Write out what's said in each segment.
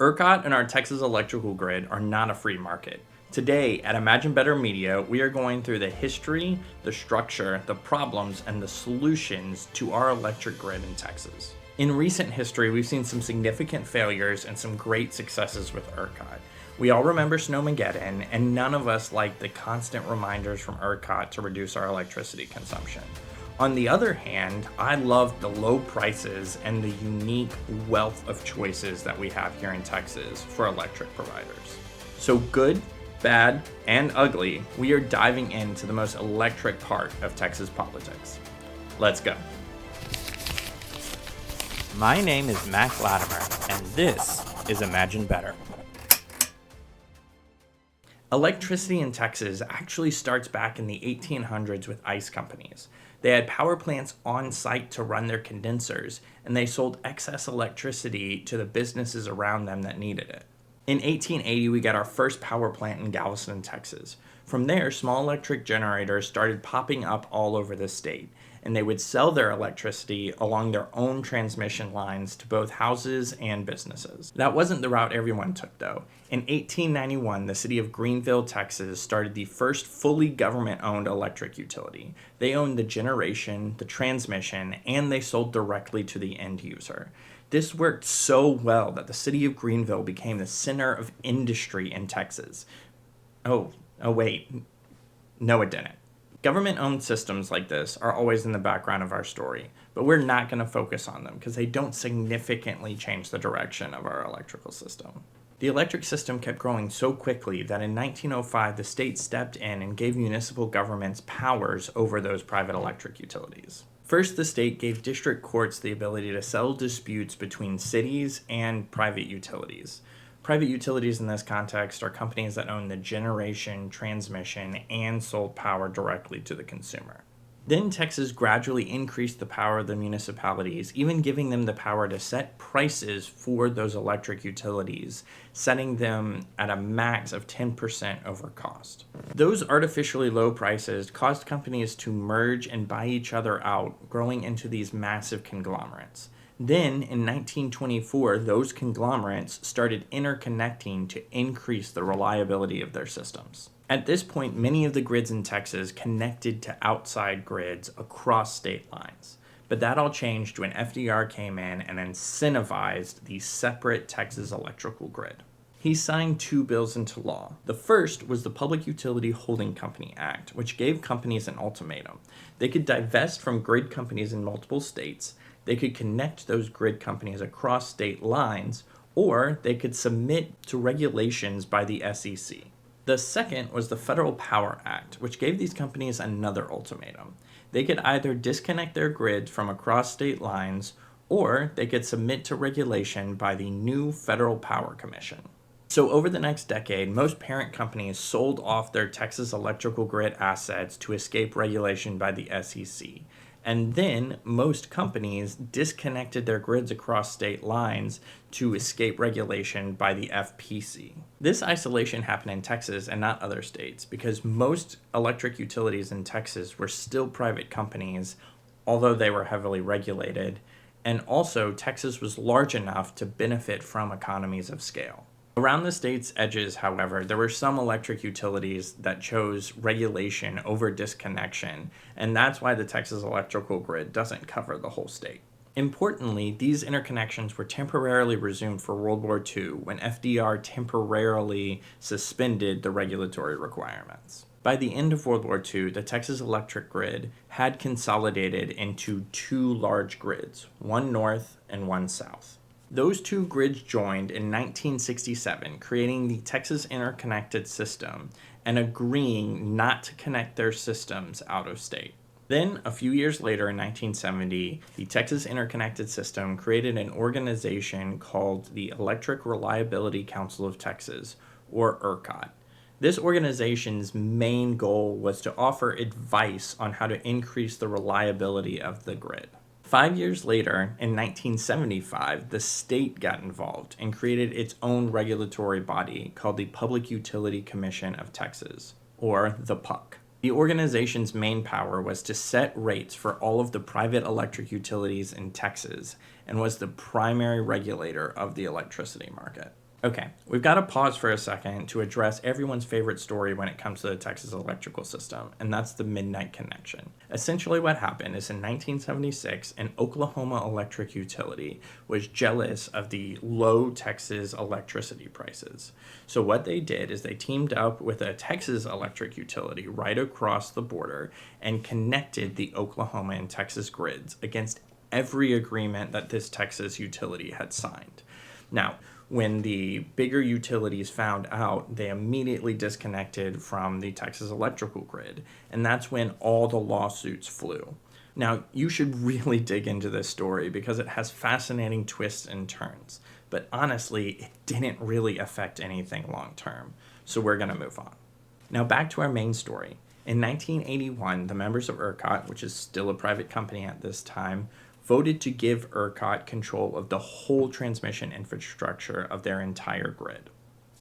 ERCOT and our Texas electrical grid are not a free market. Today at Imagine Better Media, we are going through the history, the structure, the problems, and the solutions to our electric grid in Texas. In recent history, we've seen some significant failures and some great successes with ERCOT. We all remember Snowmageddon, and none of us like the constant reminders from ERCOT to reduce our electricity consumption. On the other hand, I love the low prices and the unique wealth of choices that we have here in Texas for electric providers. So good, bad, and ugly, we are diving into the most electric part of Texas politics. Let's go. My name is Mac Latimer, and this is Imagine Better. Electricity in Texas actually starts back in the 1800s with ice companies. They had power plants on site to run their condensers, and they sold excess electricity to the businesses around them that needed it. In 1880, we got our first power plant in Galveston, Texas. From there, small electric generators started popping up all over the state, and they would sell their electricity along their own transmission lines to both houses and businesses. That wasn't the route everyone took, though. In 1891, the city of Greenville, Texas, started the first fully government-owned electric utility. They owned the generation, the transmission, and they sold directly to the end user. This worked so well that the city of Greenville became the center of industry in Texas. Oh wait, no it didn't. Government-owned systems like this are always in the background of our story, but we're not going to focus on them because they don't significantly change the direction of our electrical system. The electric system kept growing so quickly that in 1905 the state stepped in and gave municipal governments powers over those private electric utilities. First, the state gave district courts the ability to settle disputes between cities and private utilities. Private utilities in this context are companies that own the generation, transmission, and sold power directly to the consumer. Then Texas gradually increased the power of the municipalities, even giving them the power to set prices for those electric utilities, setting them at a max of 10% over cost. Those artificially low prices caused companies to merge and buy each other out, growing into these massive conglomerates. Then, in 1924, those conglomerates started interconnecting to increase the reliability of their systems. At this point, many of the grids in Texas connected to outside grids across state lines. But that all changed when FDR came in and incentivized the separate Texas electrical grid. He signed two bills into law. The first was the Public Utility Holding Company Act, which gave companies an ultimatum. They could divest from grid companies in multiple states, they could connect those grid companies across state lines, or they could submit to regulations by the SEC. The second was the Federal Power Act, which gave these companies another ultimatum. They could either disconnect their grid from across state lines, or they could submit to regulation by the new Federal Power Commission. So over the next decade, most parent companies sold off their Texas electrical grid assets to escape regulation by the SEC. And then most companies disconnected their grids across state lines to escape regulation by the FPC. This isolation happened in Texas and not other states because most electric utilities in Texas were still private companies, although they were heavily regulated. And also, Texas was large enough to benefit from economies of scale. Around the state's edges, however, there were some electric utilities that chose regulation over disconnection, and that's why the Texas electrical grid doesn't cover the whole state. Importantly, these interconnections were temporarily resumed for World War II when FDR temporarily suspended the regulatory requirements. By the end of World War II, the Texas electric grid had consolidated into two large grids, one north and one south. Those two grids joined in 1967, creating the Texas Interconnected System and agreeing not to connect their systems out of state. Then, a few years later in 1970, the Texas Interconnected System created an organization called the Electric Reliability Council of Texas, or ERCOT. This organization's main goal was to offer advice on how to increase the reliability of the grid. 5 years later, in 1975, the state got involved and created its own regulatory body called the Public Utility Commission of Texas, or the PUC. The organization's main power was to set rates for all of the private electric utilities in Texas and was the primary regulator of the electricity market. Okay, we've got to pause for a second to address everyone's favorite story when it comes to the Texas electrical system, and that's the midnight connection. Essentially, what happened is in 1976, an Oklahoma electric utility was jealous of the low Texas electricity prices. So, what they did is they teamed up with a Texas electric utility right across the border and connected the Oklahoma and Texas grids against every agreement that this Texas utility had signed. Now, when the bigger utilities found out, they immediately disconnected from the Texas electrical grid, and that's when all the lawsuits flew. Now, you should really dig into this story because it has fascinating twists and turns, but honestly, it didn't really affect anything long term, so we're going to move on. Now, back to our main story. In 1981, the members of ERCOT, which is still a private company at this time, voted to give ERCOT control of the whole transmission infrastructure of their entire grid.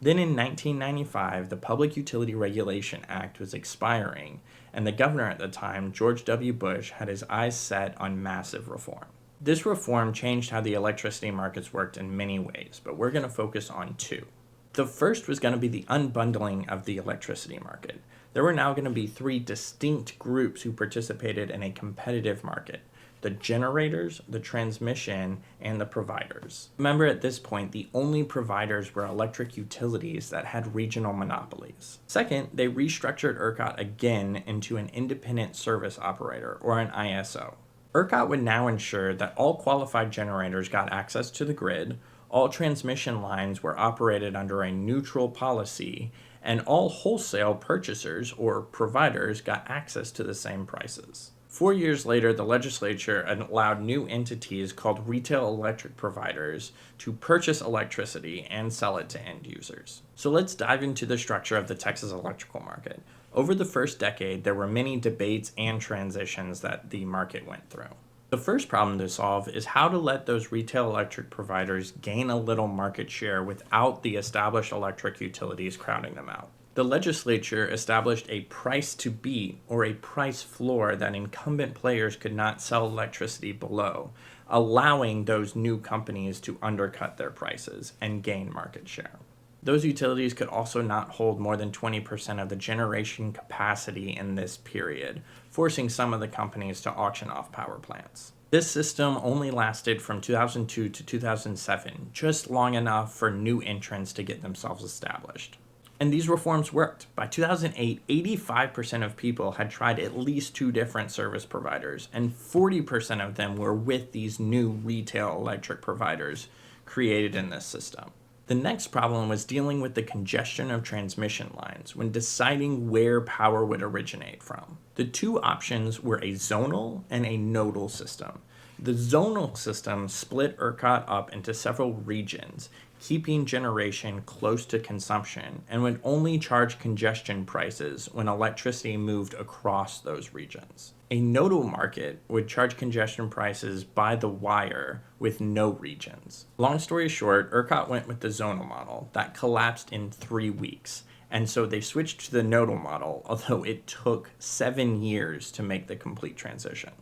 Then in 1995, the Public Utility Regulation Act was expiring, and the governor at the time, George W. Bush, had his eyes set on massive reform. This reform changed how the electricity markets worked in many ways, but we're going to focus on two. The first was going to be the unbundling of the electricity market. There were now going to be three distinct groups who participated in a competitive market: the generators, the transmission, and the providers. Remember, at this point, the only providers were electric utilities that had regional monopolies. Second, they restructured ERCOT again into an independent service operator, or an ISO. ERCOT would now ensure that all qualified generators got access to the grid, all transmission lines were operated under a neutral policy, and all wholesale purchasers, or providers, got access to the same prices. 4 years later, the legislature allowed new entities called retail electric providers to purchase electricity and sell it to end users. So let's dive into the structure of the Texas electrical market. Over the first decade, there were many debates and transitions that the market went through. The first problem to solve is how to let those retail electric providers gain a little market share without the established electric utilities crowding them out. The legislature established a price to beat, or a price floor, that incumbent players could not sell electricity below, allowing those new companies to undercut their prices and gain market share. Those utilities could also not hold more than 20% of the generation capacity in this period, forcing some of the companies to auction off power plants. This system only lasted from 2002 to 2007, just long enough for new entrants to get themselves established. And these reforms worked. By 2008, 85% of people had tried at least two different service providers, and 40% of them were with these new retail electric providers created in this system. The next problem was dealing with the congestion of transmission lines when deciding where power would originate from. The two options were a zonal and a nodal system. The zonal system split ERCOT up into several regions, keeping generation close to consumption, and would only charge congestion prices when electricity moved across those regions. A nodal market would charge congestion prices by the wire with no regions. Long story short, ERCOT went with the zonal model that collapsed in 3 weeks, and so they switched to the nodal model, although it took 7 years to make the complete transition.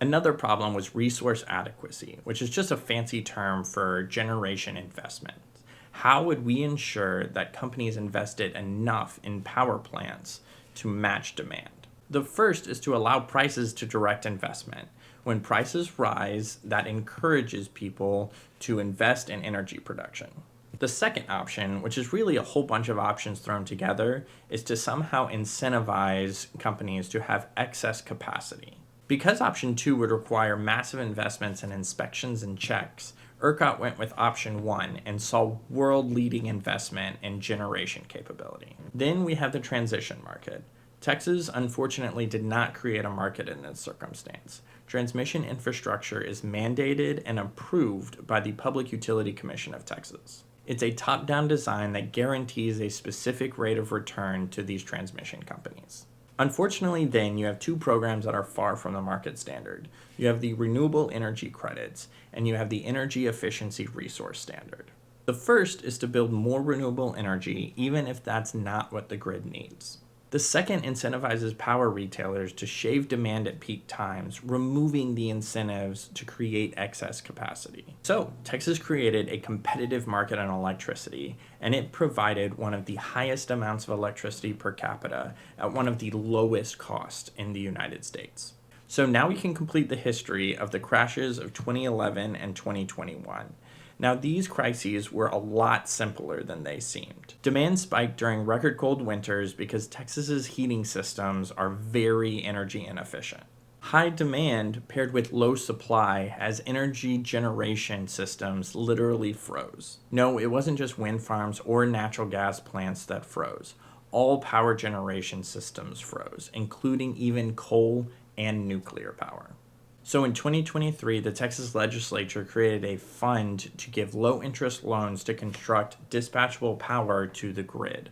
Another problem was resource adequacy, which is just a fancy term for generation investment. How would we ensure that companies invested enough in power plants to match demand? The first is to allow prices to direct investment. When prices rise, that encourages people to invest in energy production. The second option, which is really a whole bunch of options thrown together, is to somehow incentivize companies to have excess capacity. Because option 2 would require massive investments in inspections and checks, ERCOT went with option 1 and saw world-leading investment in generation capability. Then we have the transition market. Texas, unfortunately, did not create a market in this circumstance. Transmission infrastructure is mandated and approved by the Public Utility Commission of Texas. It's a top-down design that guarantees a specific rate of return to these transmission companies. Unfortunately, then, you have two programs that are far from the market standard. You have the renewable energy credits, and you have the energy efficiency resource standard. The first is to build more renewable energy, even if that's not what the grid needs. The second incentivizes power retailers to shave demand at peak times, removing the incentives to create excess capacity. So, Texas created a competitive market on electricity, and it provided one of the highest amounts of electricity per capita at one of the lowest costs in the United States. So now we can complete the history of the crashes of 2011 and 2021. Now, these crises were a lot simpler than they seemed. Demand spiked during record cold winters because Texas's heating systems are very energy inefficient. High demand paired with low supply as energy generation systems literally froze. No, it wasn't just wind farms or natural gas plants that froze. All power generation systems froze, including even coal and nuclear power. So in 2023, the Texas legislature created a fund to give low-interest loans to construct dispatchable power to the grid.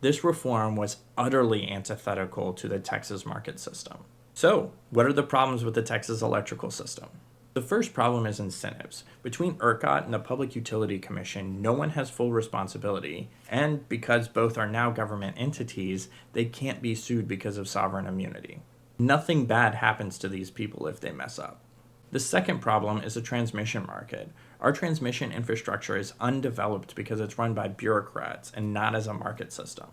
This reform was utterly antithetical to the Texas market system. So, what are the problems with the Texas electrical system? The first problem is incentives. Between ERCOT and the Public Utility Commission, no one has full responsibility, and because both are now government entities, they can't be sued because of sovereign immunity. Nothing bad happens to these people if they mess up. The second problem is the transmission market. Our transmission infrastructure is undeveloped because it's run by bureaucrats and not as a market system.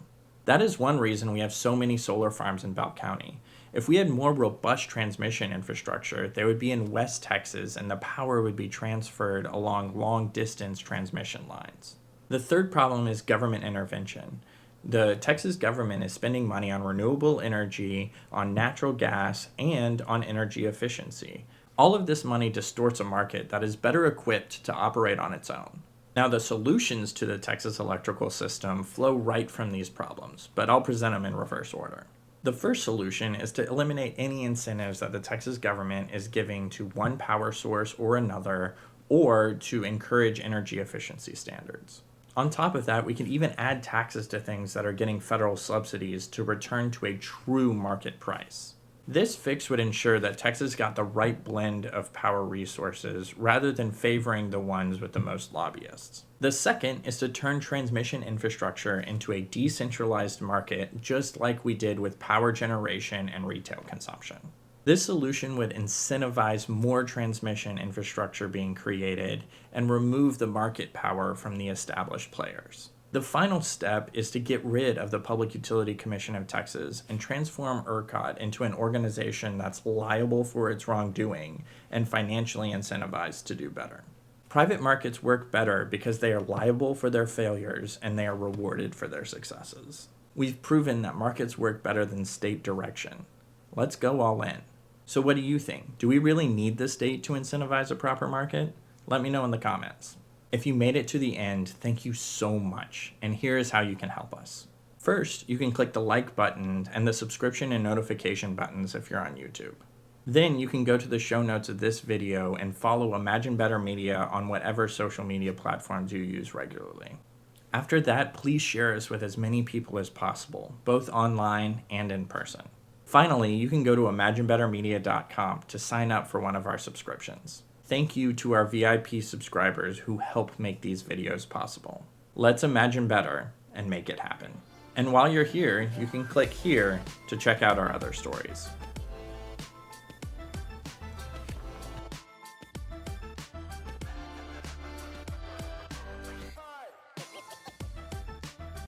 That is one reason we have so many solar farms in Bell County. If we had more robust transmission infrastructure, they would be in West Texas and the power would be transferred along long-distance transmission lines. The third problem is government intervention. The Texas government is spending money on renewable energy, on natural gas, and on energy efficiency. All of this money distorts a market that is better equipped to operate on its own. Now, the solutions to the Texas electrical system flow right from these problems, but I'll present them in reverse order. The first solution is to eliminate any incentives that the Texas government is giving to one power source or another, or to encourage energy efficiency standards. On top of that, we can even add taxes to things that are getting federal subsidies to return to a true market price. This fix would ensure that Texas got the right blend of power resources rather than favoring the ones with the most lobbyists. The second is to turn transmission infrastructure into a decentralized market, just like we did with power generation and retail consumption. This solution would incentivize more transmission infrastructure being created and remove the market power from the established players. The final step is to get rid of the Public Utility Commission of Texas and transform ERCOT into an organization that's liable for its wrongdoing and financially incentivized to do better. Private markets work better because they are liable for their failures and they are rewarded for their successes. We've proven that markets work better than state direction. Let's go all in. So what do you think? Do we really need the state to incentivize a proper market? Let me know in the comments. If you made it to the end, thank you so much, and here is how you can help us. First, you can click the like button and the subscription and notification buttons if you're on YouTube. Then you can go to the show notes of this video and follow Imagine Better Media on whatever social media platforms you use regularly. After that, please share us with as many people as possible, both online and in person. Finally, you can go to imaginebettermedia.com to sign up for one of our subscriptions. Thank you to our VIP subscribers who help make these videos possible. Let's imagine better and make it happen. And while you're here, you can click here to check out our other stories.